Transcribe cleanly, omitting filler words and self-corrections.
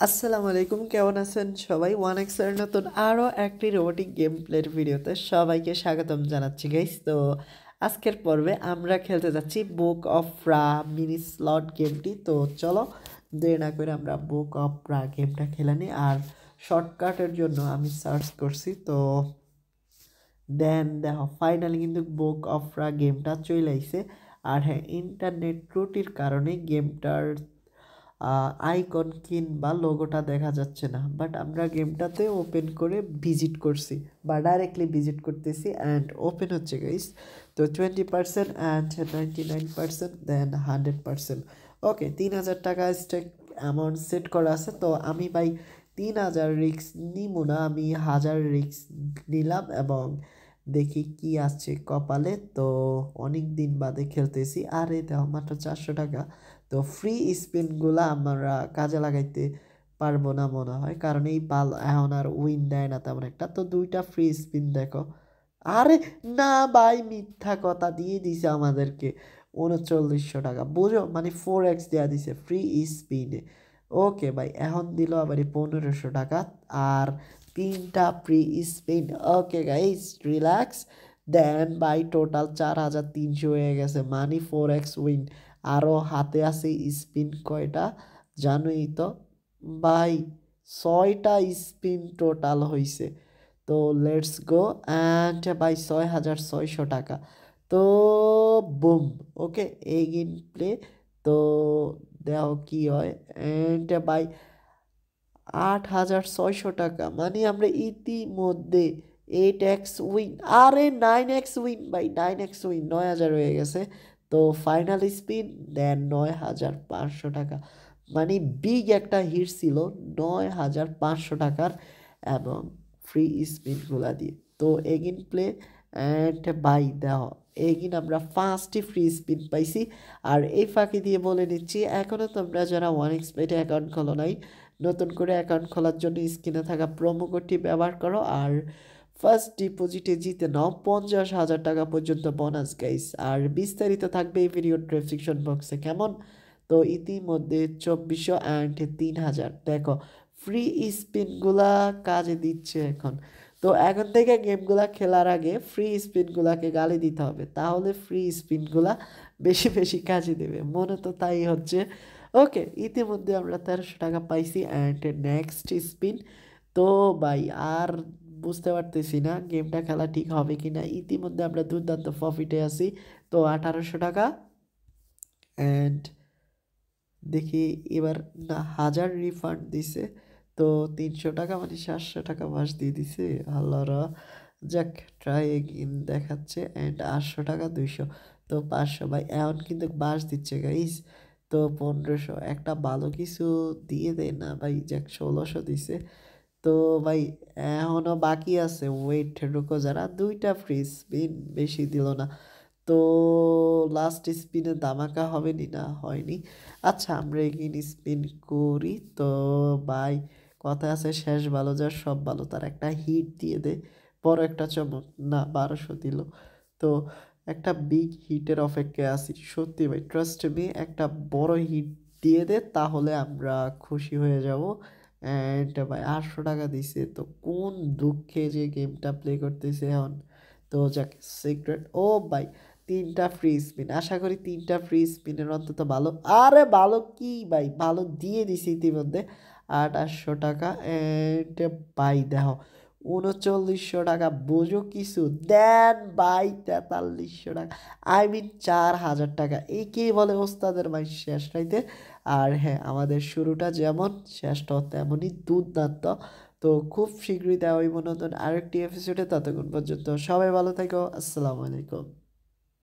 আসসালামু আলাইকুম, কেমন আছেন সবাই? ওয়ান এক্সের নতুন আরও একটি রোবোটিক গেম প্লের ভিডিওতে সবাইকে স্বাগতম জানাচ্ছি গাইস। তো আজকের পর্বে আমরা খেলতে যাচ্ছি বুক অফ রা মিনি স্লট গেমটি। তো চলো দেরি না করে আমরা বুক অফ রা গেমটা খেলে নিই। আর শর্টকাটের জন্য আমি সার্চ করছি, তো দেন দেখো ফাইনালি কিন্তু বুক অফ রা গেমটা চলে আইছে। আর হ্যাঁ, ইন্টারনেট ত্রুটির কারণে গেমটার আইকন কিংবা লোগোটা দেখা যাচ্ছে না, বাট আমরা গেমটাতে ওপেন করে ভিজিট করছি বা ডাইরেক্টলি ভিজিট করতেছি অ্যান্ড ওপেন হচ্ছে গাইস। তো 20% অ্যান্ড 99%, দেন 100%। ওকে, 3,000 টাকা স্টেক অ্যামাউন্ট সেট করা আছে। তো আমি ভাই 3,000 রিক্স নিব না, আমি 1,000 রিক্স নিলাম এবং দেখি কি আছে কপালে। তো অনেক দিন বাদে খেলতেছি, আর এই দেখো মাত্র 400 টাকা। তো ফ্রি স্পিনগুলো আমরা কাজে লাগাইতে পারবো না মনে হয়, কারণ এই পাল এখন আর উইন দেয় না তেমন একটা। তো দুইটা ফ্রি স্পিন দেখো। আরে না ভাই, মিথ্যা কথা দিয়ে দিছে আমাদেরকে 3,900 টাকা, বুঝো মানে 4x দেওয়া দিছে ফ্রি স্পিনে। ওকে ভাই, এখন দিল আবার 1,500 টাকা আর তিনটা free spin. Okay guys, relax. Then by total 4,300 হয়ে গেছে, মানি 4x উইন। আরও হাতে আছে স্পিন কয়টা জানোই তো ভাই, 6টা স্পিন টোটাল হয়েছে। তো লেটস গো অ্যান্ড বাই 6,600 টাকা। তো বুম, ওকে এগিন প্লে। তো দেখো কি হয় অ্যান্ড বাই 8,600 টাকা, মানে আমরা ইতিমধ্যে 8x উইন, আরে 9x উইন ভাই, 9x উইন, 9,000 হয়ে গেছে। তো ফাইনাল স্পিন দেন 9,500 টাকা, মানে বিগ একটা হিট ছিল 9,500 টাকার এবং ফ্রি স্পিনগুলা দিয়ে। তো এগিন প্লে অ্যান্ড বাই দেখো এগিন আমরা 5টি ফ্রি স্পিন পাইছি। আর এই ফাঁকি দিয়ে বলে নিচ্ছি, এখনও তোমরা যারা ওয়ান এক্সপেটে অ্যাকাউন্ট খোলো নাই, নতুন করে অ্যাকাউন্ট খোলার জন্য স্ক্রিনে থাকা প্রোমো কোডটি ব্যবহার করো আর ফার্স্ট ডিপোজিটে জিতে নাও 50,000 টাকা পর্যন্ত বোনাস গাইস। আর বিস্তারিত থাকবে এই ভিডিও ডেসক্রিপশন বক্সে, কেমন? তো ইতিমধ্যে 2,400 অ্যান্ড 3,000 দেখো ফ্রি স্পিনগুলা কাজে দিচ্ছে এখন। তো এখন থেকে গেমগুলা খেলার আগে ফ্রি স্পিনগুলাকে গালি দিতে হবে, তাহলে ফ্রি স্পিনগুলা বেশি বেশি কাজে দেবে, মনে তো তাই হচ্ছে। ওকে, ইতিমধ্যে আমরা 1,300 টাকা পাইছি অ্যান্ড নেক্সট স্পিন। তো ভাই আর বুঝতে পারতেছি না গেমটা খেলা ঠিক হবে কি না। ইতিমধ্যে আমরা দুর্দান্ত প্রফিটে আছি। তো 1,800 টাকা অ্যান্ড দেখি এবার না, 1,000 রিফান্ড দিছে। তো 300 টাকা মানে 700 টাকা বাস দিয়ে দিছে আল্লাহরা। যাক, ট্রাই এগিন দেখাচ্ছে অ্যান্ড 800 টাকা 200। তো 500 ভাই এখন কিন্তু বাস দিচ্ছে গাইস। তো 1,500 একটা ভালো কিছু দিয়ে দেয় না ভাই, যাক 1,600 দিছে। তো ভাই এখনও বাকি আছে, ওয়েট রুকো যারা, দুইটা ফ্রি স্পিন, বেশি দিল না। তো লাস্ট স্পিনে ধামাকা হবে নি, না হয়নি। আচ্ছা আমরা এগিয়ে স্পিন করি। তো ভাই কথা আছে, শেষ ভালো যার সব ভালো তার, একটা হিট দিয়ে দে, বড় একটা চমক। না, 1,200 দিল। তো একটা বিগ হিটের অপেক্ষায় আছি সত্যি ভাই, ট্রাস্ট মি, একটা বড় হিট দিয়ে দে তাহলে আমরা খুশি হয়ে যাব। অ্যান্ড ভাই 800 টাকা দিছে, তো কোন দুঃখে যে গেমটা প্লে করতেছে এখন। তো যাক, সিক্রেট ও ভাই, তিনটা ফ্রি স্পিন, আশা করি তিনটা ফ্রি স্পিনের অন্তত ভালো। আরে ভালো কি ভাই, ভালো দিয়ে দিছি ইতিমধ্যে 8,800 টাকা অ্যান্ড বাই দেখো 3,900 টাকা, বোঝো কিছু দেন বাই 4300 টাকা, আই মিন 4,000 টাকা। একেই বলে ওস্তাদের ভাই শেষ রাইতে। আর হ্যাঁ, আমাদের শুরুটা যেমন শেষটাও তেমনই দুর্দান্ত। তো খুব শীঘ্রই দেওয়া হইব নতুন আরেকটি এপিসোডে, ততক্ষণ পর্যন্ত সবাই ভালো থেকো, আসসালামু আলাইকুম।